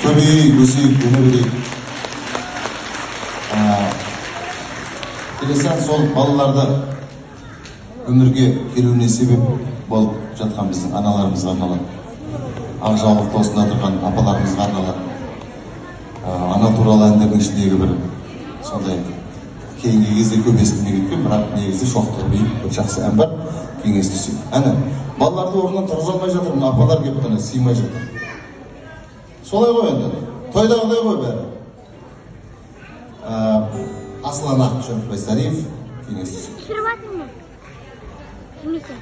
көбейіп өмір берейік. Келесен сол балаларды өмірге келуіне себеп болып жатқан біздің аналарымызға арналады. Ақ жаулықты осында тұрған апаларымызға арналады. Ана туралы әндердің ішіндегі бір сондай кейінгі кезде көп естімей кеткен, бірақ негізі шоқтығы биік бір жақсы ән бар. Кеңесті сүй. Әні балаларды орнынан тұрғыза алмай жатырмын, апалар келіп қана сыймай жатыр. Солай ғой енді. Тойдағыдай ғой бәрі. Аслана Шөмішбай-Сариев, кеңесті сүй. Түсіріватың ба? Немесе?